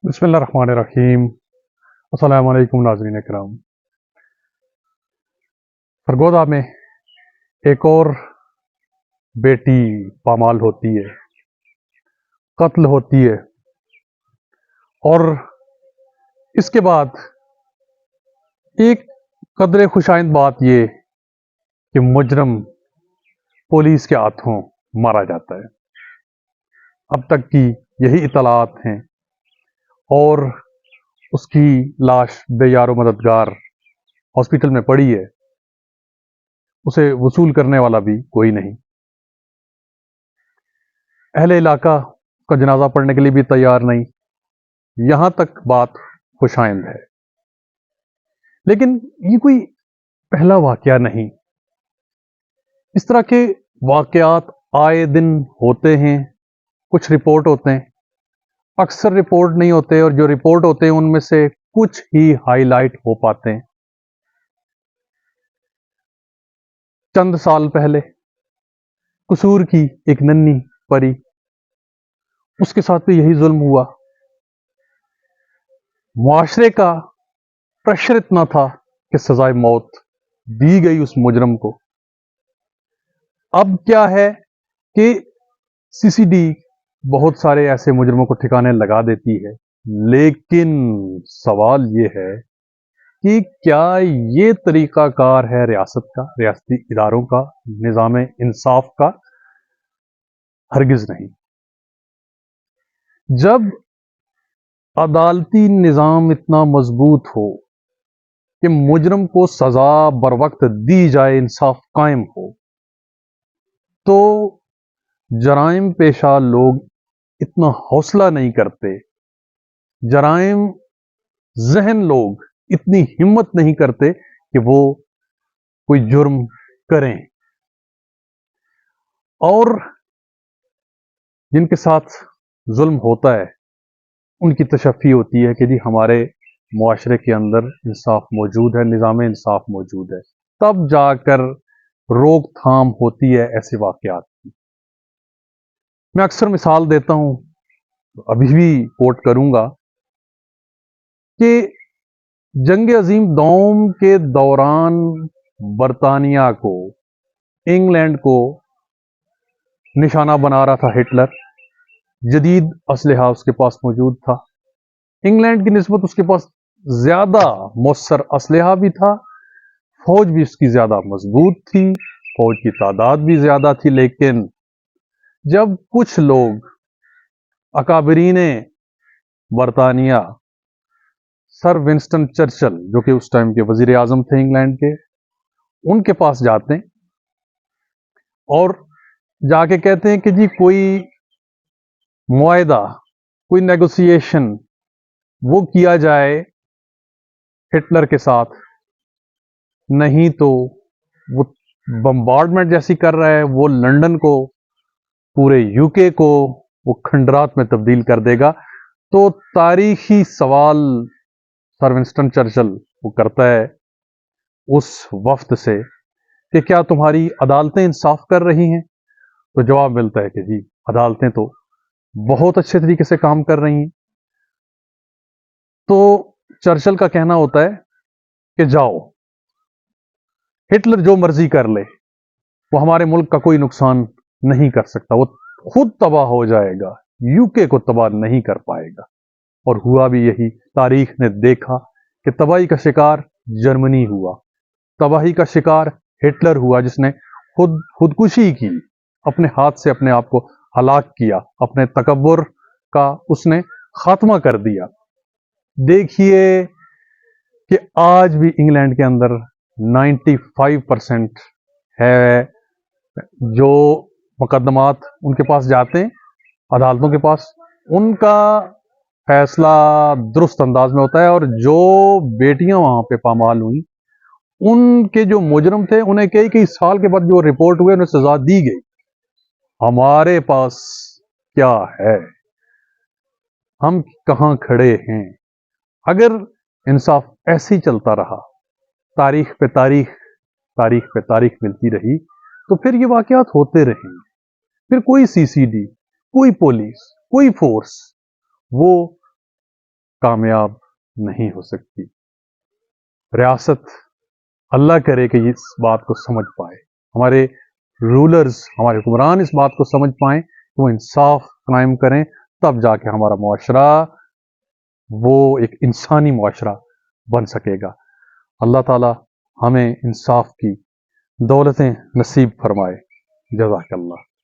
بسم اللہ الرحمن الرحیم۔ السلام علیکم ناظرین کرام۔ سرگودا میں ایک اور بیٹی پامال ہوتی ہے، قتل ہوتی ہے، اور اس کے بعد ایک قدر خوشائند بات یہ کہ مجرم پولیس کے ہاتھوں مارا جاتا ہے۔ اب تک کی یہی اطلاعات ہیں، اور اس کی لاش بے یار و مددگار ہاسپٹل میں پڑی ہے، اسے وصول کرنے والا بھی کوئی نہیں۔ اہل علاقہ کا جنازہ پڑھنے کے لیے بھی تیار نہیں۔ یہاں تک بات خوشائند ہے، لیکن یہ کوئی پہلا واقعہ نہیں۔ اس طرح کے واقعات آئے دن ہوتے ہیں، کچھ رپورٹ ہوتے ہیں، اکثر رپورٹ نہیں ہوتے، اور جو رپورٹ ہوتے ہیں ان میں سے کچھ ہی ہائی لائٹ ہو پاتے ہیں۔ چند سال پہلے قصور کی ایک ننھی پری، اس کے ساتھ بھی یہی ظلم ہوا۔ معاشرے کا پریشر اتنا تھا کہ سزائے موت دی گئی اس مجرم کو۔ اب کیا ہے کہ سی سی ڈی بہت سارے ایسے مجرموں کو ٹھکانے لگا دیتی ہے، لیکن سوال یہ ہے کہ کیا یہ طریقہ کار ہے ریاست کا، ریاستی اداروں کا، نظام انصاف کا؟ ہرگز نہیں۔ جب عدالتی نظام اتنا مضبوط ہو کہ مجرم کو سزا بر وقت دی جائے، انصاف قائم ہو، تو جرائم پیشہ لوگ اتنا حوصلہ نہیں کرتے، جرائم ذہن لوگ اتنی ہمت نہیں کرتے کہ وہ کوئی جرم کریں۔ اور جن کے ساتھ ظلم ہوتا ہے ان کی تشفی ہوتی ہے کہ جی ہمارے معاشرے کے اندر انصاف موجود ہے، نظام انصاف موجود ہے، تب جا کر روک تھام ہوتی ہے ایسے واقعات کی۔ میں اکثر مثال دیتا ہوں، ابھی بھی کوٹ کروں گا، کہ جنگ عظیم دوم کے دوران برطانیہ کو، انگلینڈ کو نشانہ بنا رہا تھا ہٹلر۔ جدید اسلحہ اس کے پاس موجود تھا، انگلینڈ کی نسبت اس کے پاس زیادہ مؤثر اسلحہ بھی تھا، فوج بھی اس کی زیادہ مضبوط تھی، فوج کی تعداد بھی زیادہ تھی۔ لیکن جب کچھ لوگ اکابرین برطانیہ، سر ونسٹن چرچل جو کہ اس ٹائم کے وزیر اعظم تھے انگلینڈ کے، ان کے پاس جاتے ہیں اور جا کے کہتے ہیں کہ جی کوئی معاہدہ، کوئی نیگوسیشن وہ کیا جائے ہٹلر کے ساتھ، نہیں تو وہ بمبارڈمنٹ جیسی کر رہا ہے، وہ لندن کو، پورے یو کے کو وہ کھنڈرات میں تبدیل کر دے گا۔ تو تاریخی سوال سر ونسٹن چرچل وہ کرتا ہے اس وفد سے کہ کیا تمہاری عدالتیں انصاف کر رہی ہیں؟ تو جواب ملتا ہے کہ جی عدالتیں تو بہت اچھے طریقے سے کام کر رہی ہیں۔ تو چرچل کا کہنا ہوتا ہے کہ جاؤ، ہٹلر جو مرضی کر لے، وہ ہمارے ملک کا کوئی نقصان نہیں کر سکتا، وہ خود تباہ ہو جائے گا، یو کے کو تباہ نہیں کر پائے گا۔ اور ہوا بھی یہی۔ تاریخ نے دیکھا کہ تباہی کا شکار جرمنی ہوا، تباہی کا شکار ہٹلر ہوا، جس نے خودکشی کی، اپنے ہاتھ سے اپنے آپ کو ہلاک کیا، اپنے تکبر کا اس نے خاتمہ کر دیا۔ دیکھیے کہ آج بھی انگلینڈ کے اندر 95% ہے جو مقدمات ان کے پاس جاتے ہیں، عدالتوں کے پاس، ان کا فیصلہ درست انداز میں ہوتا ہے، اور جو بیٹیاں وہاں پہ پامال ہوئیں، ان کے جو مجرم تھے انہیں کئی سال کے بعد جو رپورٹ ہوئے انہیں سزا دی گئی۔ ہمارے پاس کیا ہے؟ ہم کہاں کھڑے ہیں؟ اگر انصاف ایسے ہی چلتا رہا، تاریخ پہ تاریخ ملتی رہی، تو پھر یہ واقعات ہوتے رہیں گے۔ پھر کوئی سی سی ڈی، کوئی پولیس، کوئی فورس وہ کامیاب نہیں ہو سکتی۔ ریاست اللہ کرے کہ اس بات کو سمجھ پائے، ہمارے رولرز، ہمارے حکمران اس بات کو سمجھ پائیں کہ وہ انصاف قائم کریں، تب جا کے ہمارا معاشرہ وہ ایک انسانی معاشرہ بن سکے گا۔ اللہ تعالی ہمیں انصاف کی دولتیں نصیب فرمائے۔ جزاک اللہ۔